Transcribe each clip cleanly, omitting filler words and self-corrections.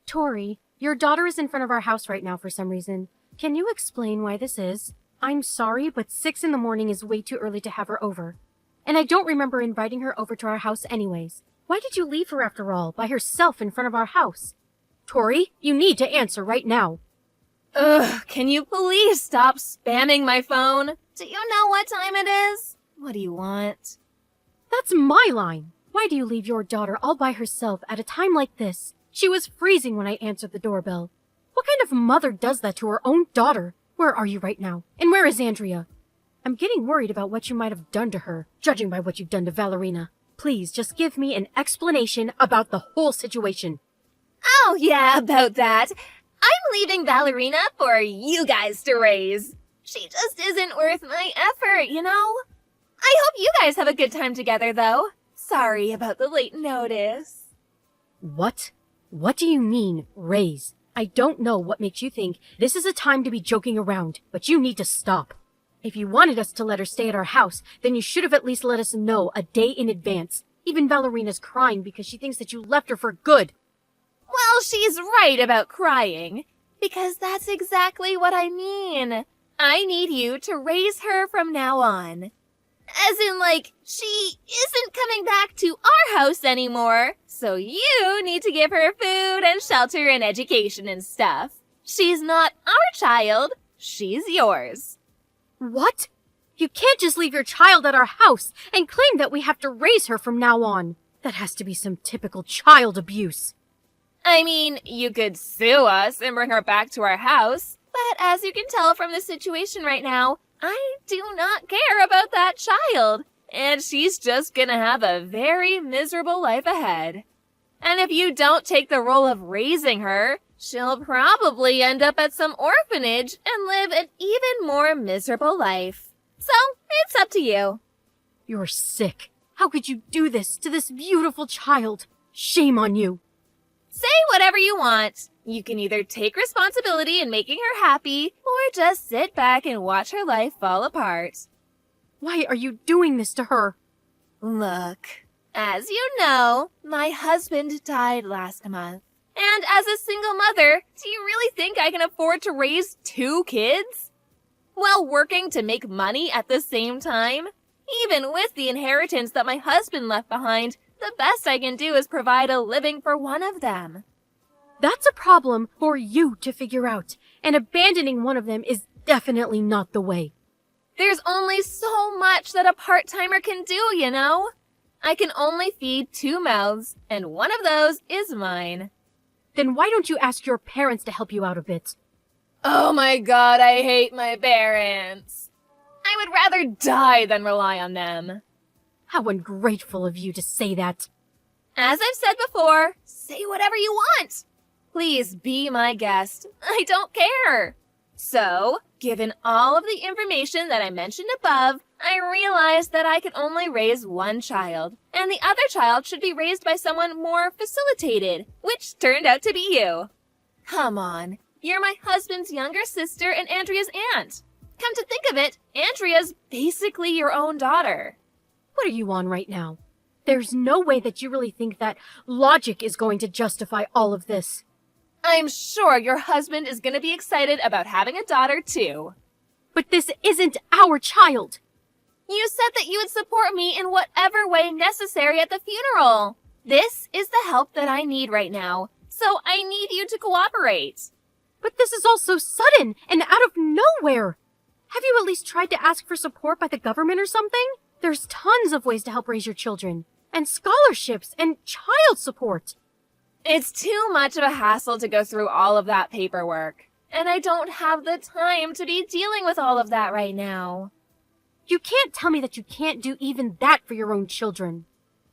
Tori, your daughter is in front of our house right now for some reason. Can you explain why this is? I'm sorry, but 6 in the morning is way too early to have her over. And I don't remember inviting her over to our house anyways. Why did you leave her after all, by herself in front of our house? Tori, you need to answer right now. Ugh, can you please stop spamming my phone? Do you know what time it is? What do you want? That's my line. Why do you leave your daughter all by herself at a time like this? She was freezing when I answered the doorbell. What kind of mother does that to her own daughter? Where are you right now? And where is Andrea? I'm getting worried about what you might have done to her, judging by what you've done to Valerina. Please, just give me an explanation about the whole situation. Oh, yeah, about that. I'm leaving Valerina for you guys to raise. She just isn't worth my effort, you know? I hope you guys have a good time together, though. Sorry about the late notice. What? What do you mean, raise? I don't know what makes you think this is a time to be joking around, but you need to stop. If you wanted us to let her stay at our house, then you should have at least let us know a day in advance. Even Valerina's crying because she thinks that you left her for good. Well, she's right about crying, because that's exactly what I mean. I need you to raise her from now on. As in, like, she isn't coming back to our house anymore, so you need to give her food and shelter and education and stuff. She's not our child, she's yours. What? You can't just leave your child at our house and claim that we have to raise her from now on. That has to be some typical child abuse. I mean, you could sue us and bring her back to our house, but as you can tell from the situation right now, I do not care about that child, and she's just gonna have a very miserable life ahead. And if you don't take the role of raising her, she'll probably end up at some orphanage and live an even more miserable life. So, it's up to you. You're sick. How could you do this to this beautiful child? Shame on you. Say whatever you want. You can either take responsibility in making her happy, or just sit back and watch her life fall apart. Why are you doing this to her? Look, as you know, my husband died last month. And as a single mother, do you really think I can afford to raise 2 kids? While working to make money at the same time? Even with the inheritance that my husband left behind, the best I can do is provide a living for one of them. That's a problem for you to figure out, and abandoning one of them is definitely not the way. There's only so much that a part-timer can do, you know? I can only feed 2 mouths, and one of those is mine. Then why don't you ask your parents to help you out a bit? Oh my god, I hate my parents. I would rather die than rely on them. How ungrateful of you to say that. As I've said before, say whatever you want. Please be my guest. I don't care. So, given all of the information that I mentioned above, I realized that I could only raise one child, and the other child should be raised by someone more facilitated, which turned out to be you. Come on, you're my husband's younger sister and Andrea's aunt. Come to think of it, Andrea's basically your own daughter. What are you on right now? There's no way that you really think that logic is going to justify all of this. I'm sure your husband is going to be excited about having a daughter, too. But this isn't our child. You said that you would support me in whatever way necessary at the funeral. This is the help that I need right now, so I need you to cooperate. But this is all so sudden and out of nowhere. Have you at least tried to ask for support by the government or something? There's tons of ways to help raise your children, and scholarships and child support. It's too much of a hassle to go through all of that paperwork, and I don't have the time to be dealing with all of that right now. You can't tell me that you can't do even that for your own children.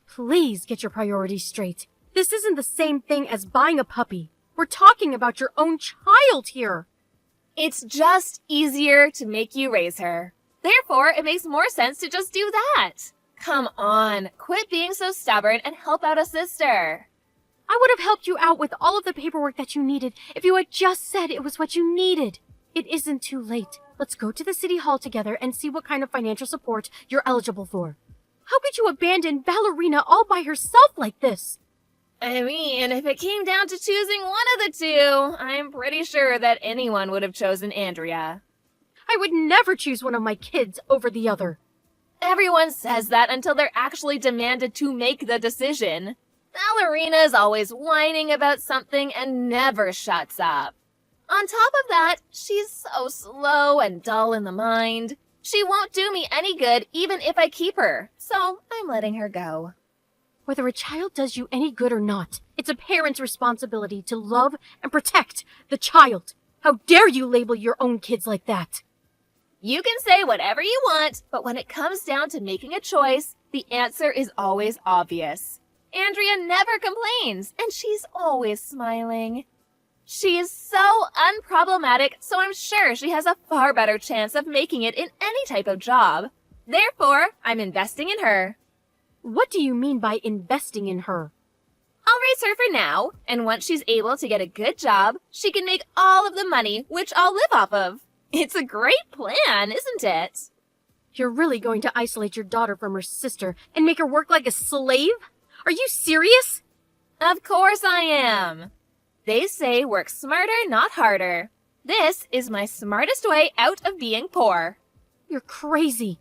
Please get your priorities straight. This isn't the same thing as buying a puppy. We're talking about your own child here. It's just easier to make you raise her. Therefore, it makes more sense to just do that. Come on, quit being so stubborn and help out a sister. I would have helped you out with all of the paperwork that you needed if you had just said it was what you needed. It isn't too late. Let's go to the city hall together and see what kind of financial support you're eligible for. How could you abandon Valerina all by herself like this? I mean, if it came down to choosing one of the two, I'm pretty sure that anyone would have chosen Andrea. I would never choose one of my kids over the other. Everyone says that until they're actually demanded to make the decision. Ballerina's always whining about something and never shuts up. On top of that, she's so slow and dull in the mind. She won't do me any good even if I keep her, so I'm letting her go. Whether a child does you any good or not, it's a parent's responsibility to love and protect the child. How dare you label your own kids like that? You can say whatever you want, but when it comes down to making a choice, the answer is always obvious. Andrea never complains, and she's always smiling. She is so unproblematic, so I'm sure she has a far better chance of making it in any type of job. Therefore, I'm investing in her. What do you mean by investing in her? I'll raise her for now, and once she's able to get a good job, she can make all of the money, which I'll live off of. It's a great plan, isn't it? You're really going to isolate your daughter from her sister and make her work like a slave? Are you serious? Of course I am. They say work smarter, not harder. This is my smartest way out of being poor. You're crazy.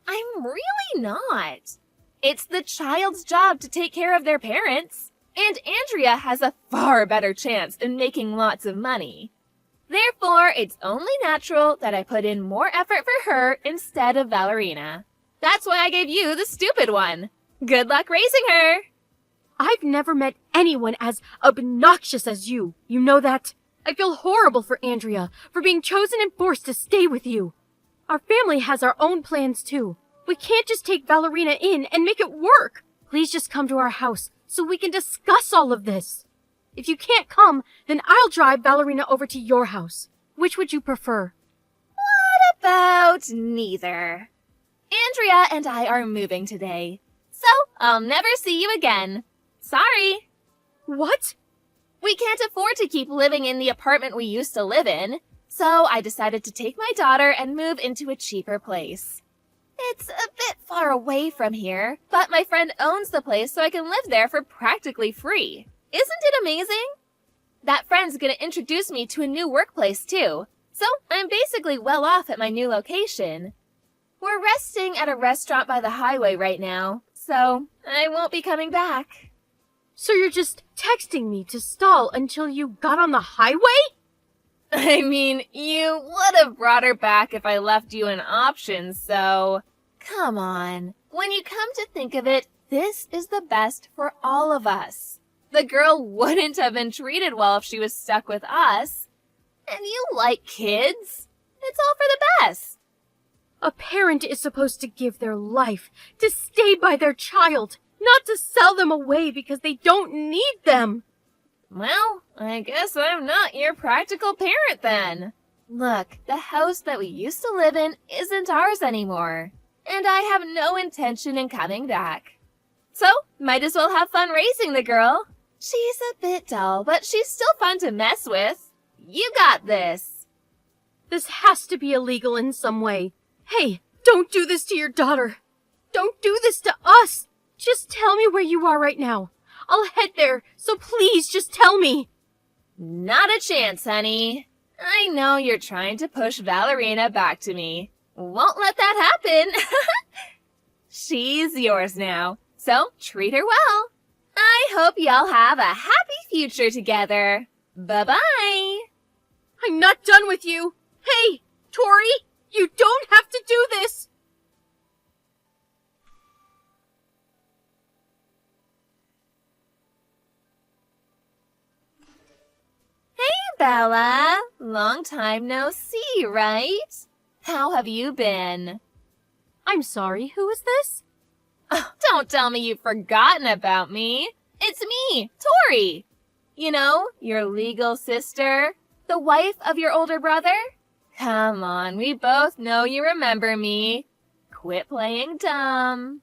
I'm really not. It's the child's job to take care of their parents, and Andrea has a far better chance in making lots of money. Therefore, it's only natural that I put in more effort for her instead of Ballerina. That's why I gave you the stupid one. Good luck raising her! I've never met anyone as obnoxious as you. You know that? I feel horrible for Andrea, for being chosen and forced to stay with you. Our family has our own plans too. We can't just take Ballerina in and make it work. Please just come to our house so we can discuss all of this. If you can't come, then I'll drive Ballerina over to your house. Which would you prefer? What about neither? Andrea and I are moving today, so I'll never see you again. Sorry. What? We can't afford to keep living in the apartment we used to live in, so I decided to take my daughter and move into a cheaper place. It's a bit far away from here, but my friend owns the place so I can live there for practically free. Isn't it amazing? That friend's gonna introduce me to a new workplace too, so I'm basically well off at my new location. We're resting at a restaurant by the highway right now, so I won't be coming back. So you're just texting me to stall until you got on the highway? I mean, you would have brought her back if I left you an option, so... Come on. When you come to think of it, this is the best for all of us. The girl wouldn't have been treated well if she was stuck with us. And you like kids. It's all for the best. A parent is supposed to give their life to stay by their child, not to sell them away because they don't need them. Well, I guess I'm not your practical parent then. Look, the house that we used to live in isn't ours anymore, and I have no intention in coming back. So, might as well have fun raising the girl. She's a bit dull, but she's still fun to mess with. You got this. This has to be illegal in some way. Hey, don't do this to your daughter. Don't do this to us. Just tell me where you are right now. I'll head there, so please just tell me. Not a chance, honey. I know you're trying to push Ballerina back to me. Won't let that happen. She's yours now, so treat her well. I hope y'all have a happy future together. Bye-bye. I'm not done with you. Hey, Tori, you don't have to do this. Hey, Bella. Long time no see, right? How have you been? I'm sorry, who is this? Oh, don't tell me you've forgotten about me. It's me, Tori. You know, your legal sister, the wife of your older brother. Come on, we both know you remember me. Quit playing dumb.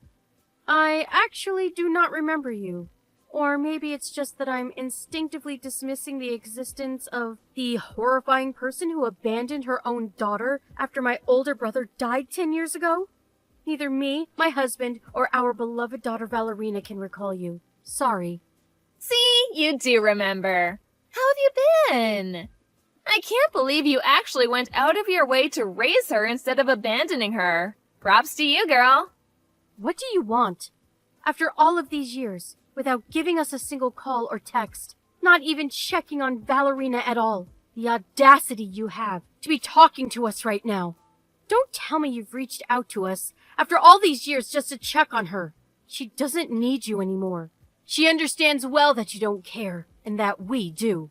I actually do not remember you. Or maybe it's just that I'm instinctively dismissing the existence of the horrifying person who abandoned her own daughter after my older brother died 10 years ago. Neither me, my husband, or our beloved daughter Ballerina can recall you. Sorry. See, you do remember. How have you been? I can't believe you actually went out of your way to raise her instead of abandoning her. Props to you, girl. What do you want? After all of these years, without giving us a single call or text, not even checking on Valerina at all. The audacity you have to be talking to us right now. Don't tell me you've reached out to us after all these years just to check on her. She doesn't need you anymore. She understands well that you don't care, and that we do.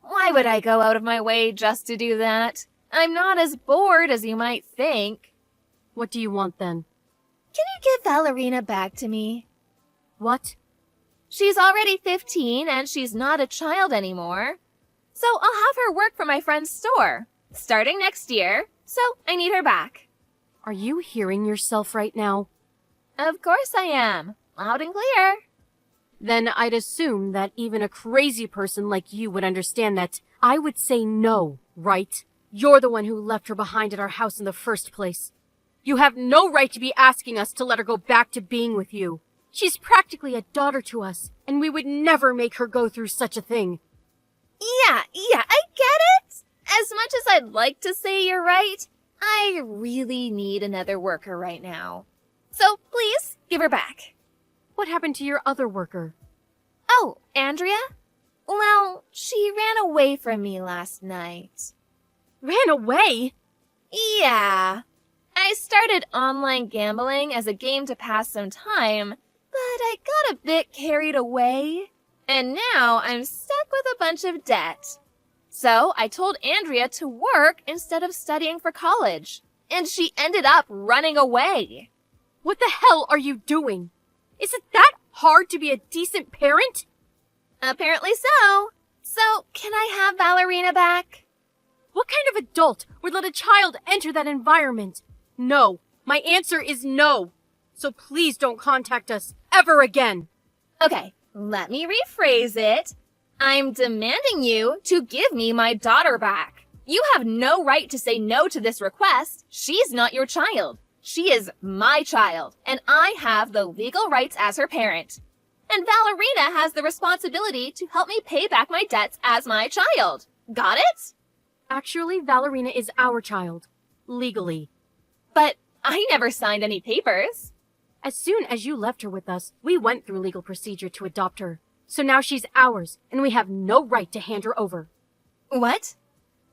Why would I go out of my way just to do that? I'm not as bored as you might think. What do you want then? Can you give Valerina back to me? What? She's already 15 and she's not a child anymore. So I'll have her work for my friend's store, starting next year, so I need her back. Are you hearing yourself right now? Of course I am. Loud and clear. Then I'd assume that even a crazy person like you would understand that I would say no, right? You're the one who left her behind at our house in the first place. You have no right to be asking us to let her go back to being with you. She's practically a daughter to us, and we would never make her go through such a thing. Yeah, I get it. As much as I'd like to say you're right, I really need another worker right now. So please, give her back. What happened to your other worker? Oh, Andrea? Well, she ran away from me last night. Ran away? Yeah. I started online gambling as a game to pass some time, but I got a bit carried away. And now I'm stuck with a bunch of debt. So I told Andrea to work instead of studying for college. And she ended up running away. What the hell are you doing? Is it that hard to be a decent parent? Apparently so. So, can I have Valerina back? What kind of adult would let a child enter that environment? No. My answer is no. So please don't contact us ever again. Okay, let me rephrase it. I'm demanding you to give me my daughter back. You have no right to say no to this request. She's not your child. She is my child, and I have the legal rights as her parent. And Valerina has the responsibility to help me pay back my debts as my child. Got it? Actually, Valerina is our child. Legally. But I never signed any papers. As soon as you left her with us, we went through legal procedure to adopt her. So now she's ours, and we have no right to hand her over. What?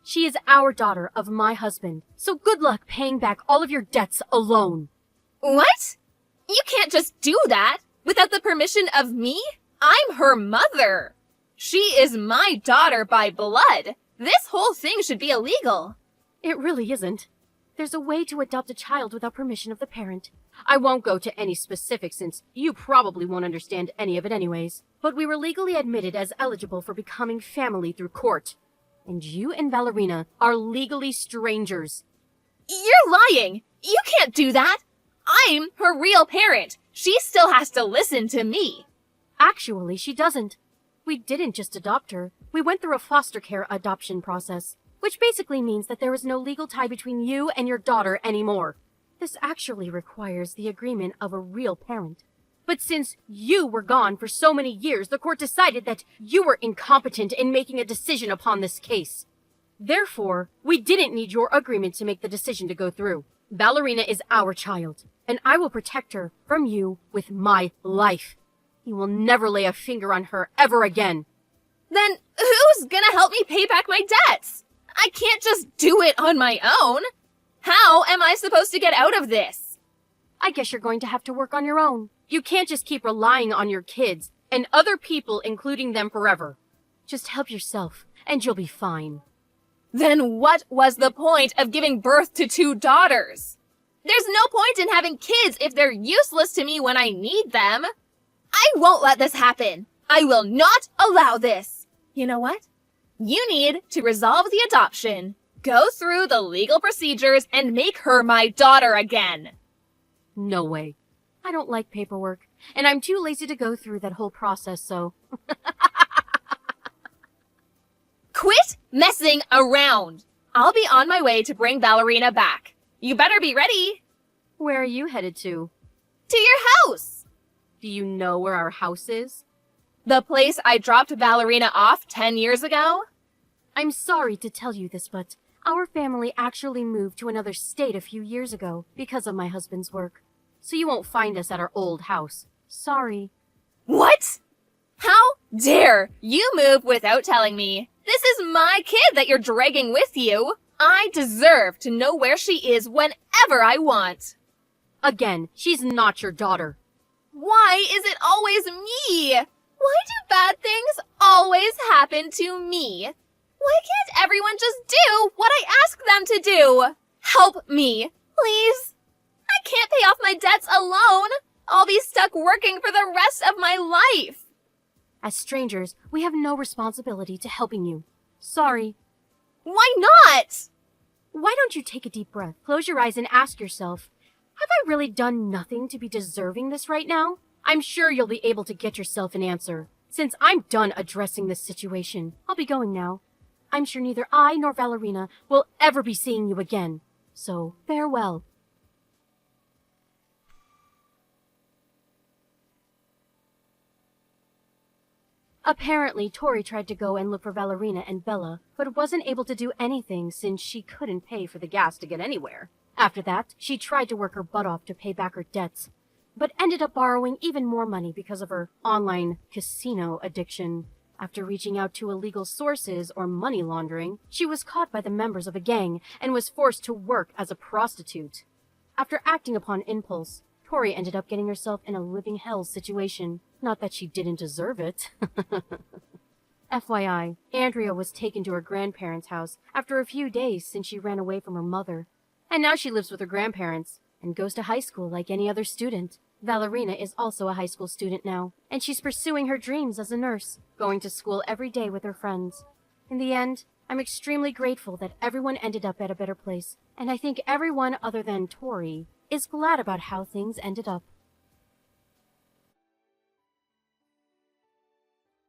She is our daughter of my husband, so good luck paying back all of your debts alone. What? You can't just do that without the permission of me? I'm her mother. She is my daughter by blood. This whole thing should be illegal. It really isn't. There's a way to adopt a child without permission of the parent. I won't go to any specifics since you probably won't understand any of it anyways. But we were legally admitted as eligible for becoming family through court. And you and Valerina are legally strangers. You're lying. You can't do that. I'm her real parent. She still has to listen to me. Actually, she doesn't. We didn't just adopt her. We went through a foster care adoption process, which basically means that there is no legal tie between you and your daughter anymore. This actually requires the agreement of a real parent. But since you were gone for so many years, the court decided that you were incompetent in making a decision upon this case. Therefore, we didn't need your agreement to make the decision to go through. Valerina is our child, and I will protect her from you with my life. You will never lay a finger on her ever again. Then who's gonna help me pay back my debts? I can't just do it on my own. How am I supposed to get out of this? I guess you're going to have to work on your own. You can't just keep relying on your kids and other people, including them, forever. Just help yourself, and you'll be fine. Then what was the point of giving birth to 2 daughters? There's no point in having kids if they're useless to me when I need them. I won't let this happen. I will not allow this. You know what? You need to resolve the adoption, go through the legal procedures, and make her my daughter again. No way. I don't like paperwork, and I'm too lazy to go through that whole process, so... Quit messing around. I'll be on my way to bring Valerina back. You better be ready. Where are you headed to? To your house. Do you know where our house is? The place I dropped Ballerina off 10 years ago? I'm sorry to tell you this, but our family actually moved to another state a few years ago because of my husband's work. So you won't find us at our old house. Sorry. What? How dare you move without telling me? This is my kid that you're dragging with you. I deserve to know where she is whenever I want. Again, she's not your daughter. Why is it always me? Why do bad things always happen to me? Why can't everyone just do what I ask them to do? Help me, please. I can't pay off my debts alone. I'll be stuck working for the rest of my life. As strangers, we have no responsibility to helping you. Sorry. Why not? Why don't you take a deep breath, close your eyes, and ask yourself, have I really done nothing to be deserving this right now? I'm sure you'll be able to get yourself an answer. Since I'm done addressing this situation, I'll be going now. I'm sure neither I nor Ballerina will ever be seeing you again. So, farewell. Apparently, Tori tried to go and look for Ballerina and Bella, but wasn't able to do anything since she couldn't pay for the gas to get anywhere. After that, she tried to work her butt off to pay back her debts, but ended up borrowing even more money because of her online casino addiction. After reaching out to illegal sources or money laundering, she was caught by the members of a gang and was forced to work as a prostitute. After acting upon impulse, Tori ended up getting herself in a living hell situation. Not that she didn't deserve it. FYI, Andrea was taken to her grandparents' house after a few days since she ran away from her mother. And now she lives with her grandparents and goes to high school like any other student. Ballerina is also a high school student now, and she's pursuing her dreams as a nurse, going to school every day with her friends. In the end, I'm extremely grateful that everyone ended up at a better place, and I think everyone other than Tori is glad about how things ended up.